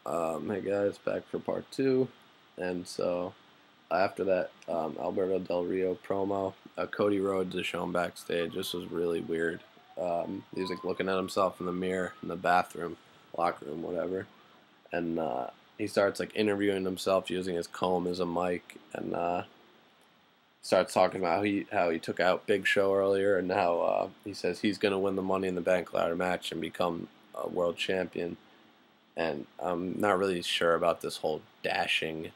Hey guys, back for part two. And so after that Alberto Del Rio promo, Cody Rhodes is shown backstage. This was really weird. He was like looking at himself in the mirror in the bathroom, locker room, whatever. And he starts like interviewing himself using his comb as a mic, and starts talking about how he took out Big Show earlier, and how he says he's gonna win the Money in the Bank ladder match and become a world champion. And I'm not really sure about this whole dashing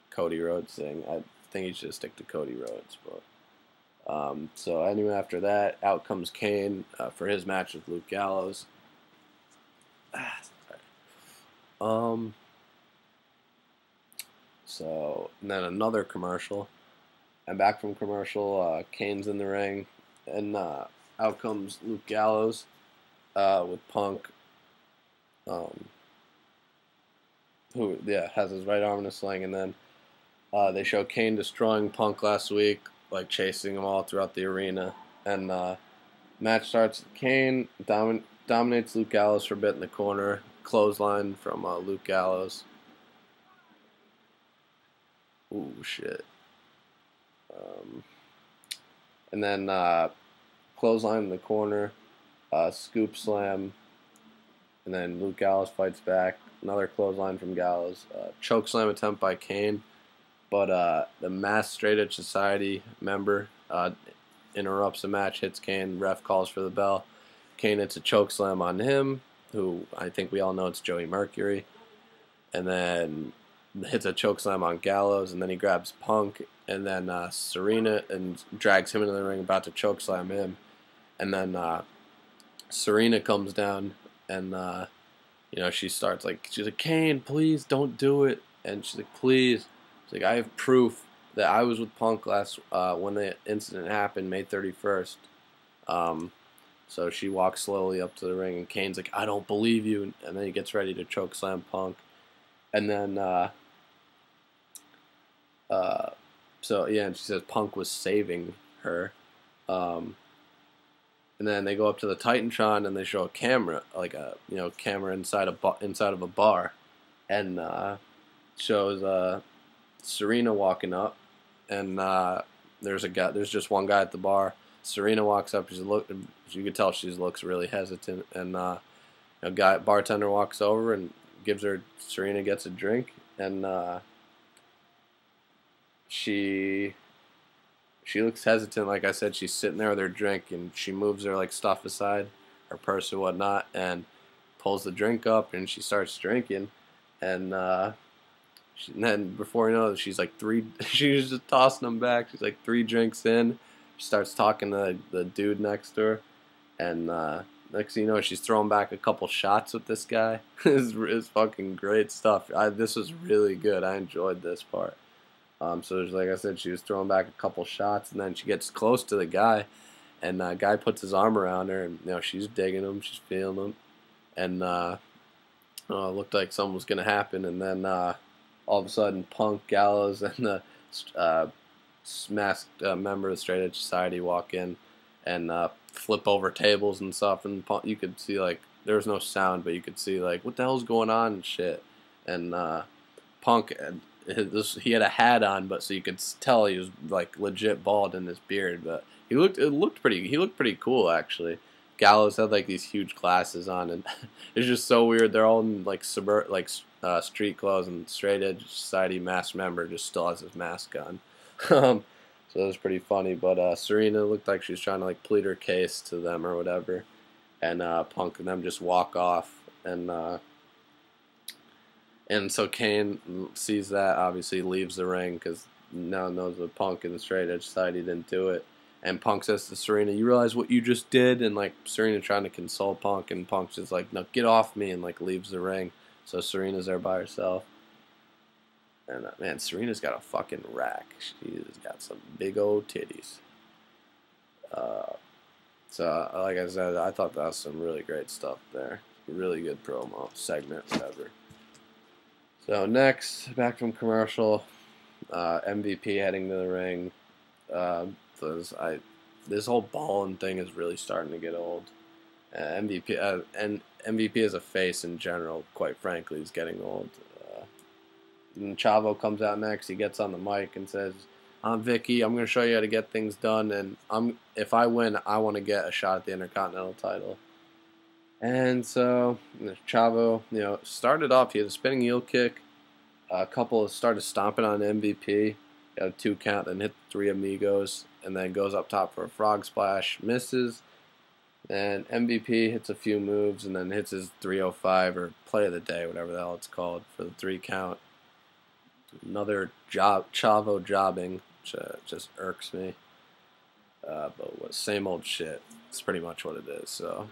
Cody Rhodes thing. I think he should stick to Cody Rhodes. But so anyway, after that, out comes Kane for his match with Luke Gallows. Um. So and then another commercial. And back from commercial, Kane's in the ring, and out comes Luke Gallows with Punk. Um, who has his right arm in a sling, and then they show Kane destroying Punk last week, like chasing him all throughout the arena, and match starts. Kane dominates Luke Gallows for a bit in the corner, clothesline from Luke Gallows. Ooh, shit. And then clothesline in the corner, scoop slam, and then Luke Gallows fights back. Another clothesline from Gallows. Choke slam attempt by Kane, but the Mass Straight Edge Society member interrupts the match, hits Kane. Ref calls for the bell. Kane hits a choke slam on him, who I think we all know it's Joey Mercury, and then hits a choke slam on Gallows, and then he grabs Punk, and then Serena and drags him into the ring, about to choke slam him, and then Serena comes down, and she's like, Kane, please don't do it, and she's like, please. She's like, I have proof that I was with Punk last when the incident happened, May 31st. So she walks slowly up to the ring, and Kane's like, I don't believe you, and then he gets ready to choke slam Punk, and then and she says Punk was saving her. And then they go up to the Titantron, and they show a camera, like a camera inside of a bar, and shows Serena walking up, and there's just one guy at the bar. Serena walks up. You can tell she looks really hesitant, and bartender walks over and Serena gets a drink, and she looks hesitant. Like I said, she's sitting there with her drink, and she moves her stuff aside, her purse or whatnot, and pulls the drink up, and she starts drinking, and then before you know it, she's like she's just tossing them back. She's like 3 drinks in. She starts talking to the dude next to her, and next thing you know, she's throwing back a couple shots with this guy. It's fucking great stuff. This was really good. I enjoyed this part. So there's, like I said, she was throwing back a couple shots, and then she gets close to the guy, and the guy puts his arm around her, and she's digging him, she's feeling him, and it looked like something was gonna happen, and then all of a sudden, Punk, Gallows, and the masked member of the Straight Edge Society walk in and flip over tables and stuff, and you could see there was no sound, but you could see what the hell's going on and shit, and Punk. He had a hat on, but so you could tell he was legit bald in his beard. But he looked pretty cool actually. Gallows had these huge glasses on, and it's just so weird. They're all in street clothes, and Straight Edge Society masked member just still has his mask on. So it was pretty funny. But Serena looked like she was trying to plead her case to them or whatever, and Punk and them just walk off, and so Kane sees that, obviously leaves the ring because now knows that Punk and the Straight Edge Society didn't do it. And Punk says to Serena, you realize what you just did? And Serena trying to console Punk, and Punk's just like, no, get off me, and leaves the ring. So Serena's there by herself. And man, Serena's got a fucking rack. She's got some big old titties. So like I said, I thought that was some really great stuff there. Really good promo segment, whatever. So next, back from commercial, MVP heading to the ring. This whole balling thing is really starting to get old. And MVP as a face in general, quite frankly, is getting old. And Chavo comes out next. He gets on the mic and says, "I'm Vicky. I'm going to show you how to get things done. And if I win, I want to get a shot at the Intercontinental title." And so Chavo, started off. He had a spinning heel kick. A couple started stomping on MVP. Got a 2 count, then hit 3 amigos, and then goes up top for a frog splash. Misses. And MVP hits a few moves, and then hits his 305 or play of the day, whatever the hell it's called, for the 3 count. Another Chavo jobbing, which just irks me. But same old shit. It's pretty much what it is. So,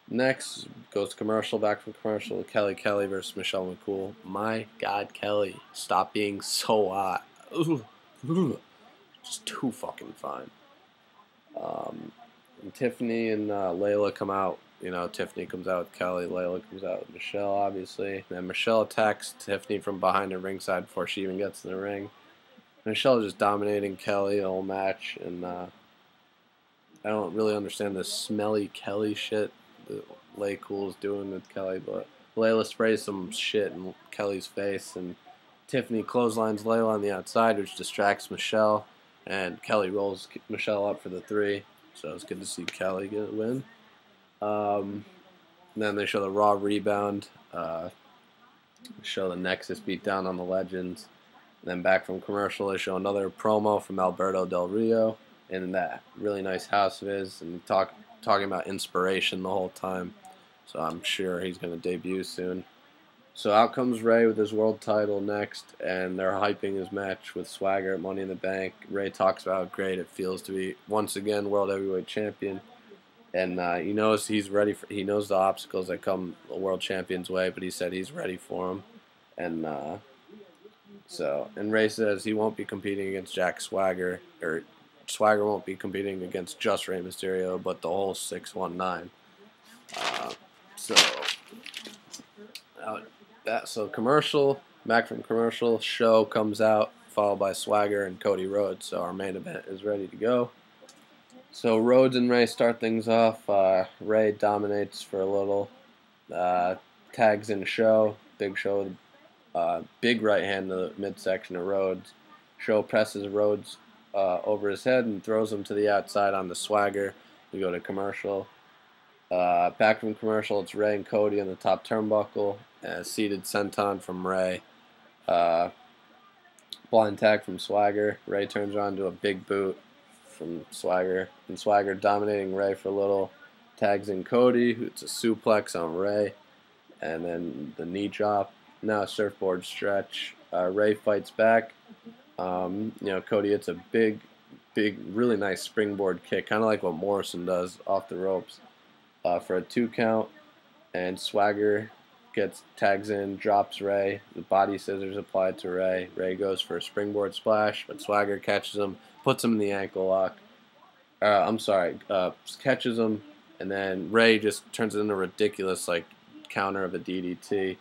next goes to commercial. Back from commercial, Kelly versus Michelle McCool. My God, Kelly, stop being so hot. Just too fucking fine. And Tiffany and Layla come out. Tiffany comes out with Kelly, Layla comes out with Michelle, obviously. And then Michelle attacks Tiffany from behind the ringside before she even gets in the ring. Michelle is just dominating Kelly the whole match, and I don't really understand this smelly Kelly shit that Lay Cool is doing with Kelly, but Layla sprays some shit in Kelly's face, and Tiffany clotheslines Layla on the outside, which distracts Michelle, and Kelly rolls Michelle up for the 3, so it's good to see Kelly get a win. Then they show the Raw rebound, show the Nexus beat down on the Legends. And then back from commercial, they show another promo from Alberto Del Rio in that really nice house of his, and talking about inspiration the whole time. So I'm sure he's going to debut soon. So out comes Ray with his world title next, and they're hyping his match with Swagger at Money in the Bank. Ray talks about how great it feels to be once again World Heavyweight Champion. And he knows he's ready he knows the obstacles that come a world champion's way, but he said he's ready for them. And Ray says he won't be competing against Jack Swagger, or Swagger won't be competing against just Rey Mysterio, but the whole 619. So commercial, back from commercial, show comes out, followed by Swagger and Cody Rhodes. So our main event is ready to go. So Rhodes and Ray start things off. Ray dominates for a little, tags in Show. Big Show, big right hand to the midsection of Rhodes. Show presses Rhodes over his head and throws him to the outside on the Swagger. We go to commercial. Back from commercial, it's Ray and Cody on the top turnbuckle. Seated senton from Ray. Blind tag from Swagger. Ray turns around to a big boot from Swagger. And Swagger dominating Ray for a little. Tags in Cody. It's a suplex on Ray. And then the knee drop. Now a surfboard stretch. Ray fights back. Cody hits a big, really nice springboard kick. Kind of like what Morrison does off the ropes. For a 2 count. And Swagger tags in, drops Ray. The body scissors applied to Ray. Ray goes for a springboard splash, but Swagger catches him, puts him in the ankle lock. Catches him, and then Ray just turns it into a ridiculous counter of a DDT.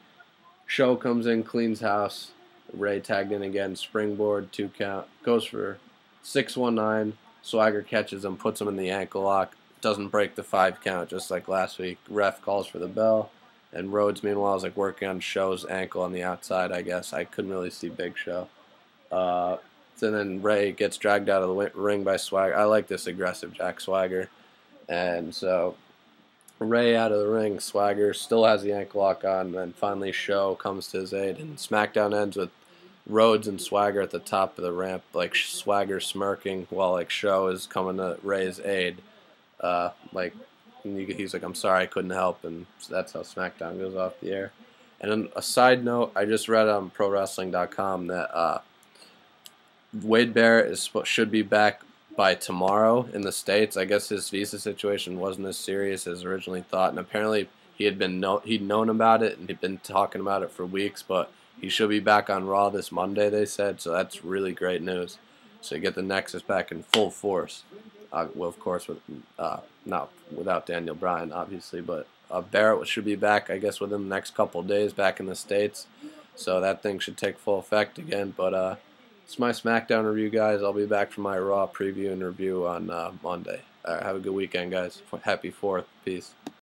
Show comes in, cleans house. Ray tagged in again, springboard, 2 count. Goes for 619. Swagger catches him, puts him in the ankle lock. Doesn't break the 5 count, just like last week. Ref calls for the bell. And Rhodes, meanwhile, is working on Show's ankle on the outside, I guess. I couldn't really see Big Show. So then Ray gets dragged out of the ring by Swagger. I like this aggressive Jack Swagger. And so Ray out of the ring. Swagger still has the ankle lock on. And then finally Show comes to his aid. And SmackDown ends with Rhodes and Swagger at the top of the ramp. Swagger smirking while Show is coming to Ray's aid. He's like, "I'm sorry, I couldn't help," and that's how SmackDown goes off the air. And then a side note, I just read on ProWrestling.com that Wade Barrett should be back by tomorrow in the States. I guess his visa situation wasn't as serious as originally thought, and apparently he'd known about it and he'd been talking about it for weeks. But he should be back on Raw this Monday, they said. So that's really great news. So you get the Nexus back in full force. Well, of course, not without Daniel Bryan, obviously, but Barrett should be back, I guess, within the next couple of days back in the States. So that thing should take full effect again. But it's my SmackDown review, guys. I'll be back for my Raw preview and review on Monday. Have a good weekend, guys. Happy 4th. Peace.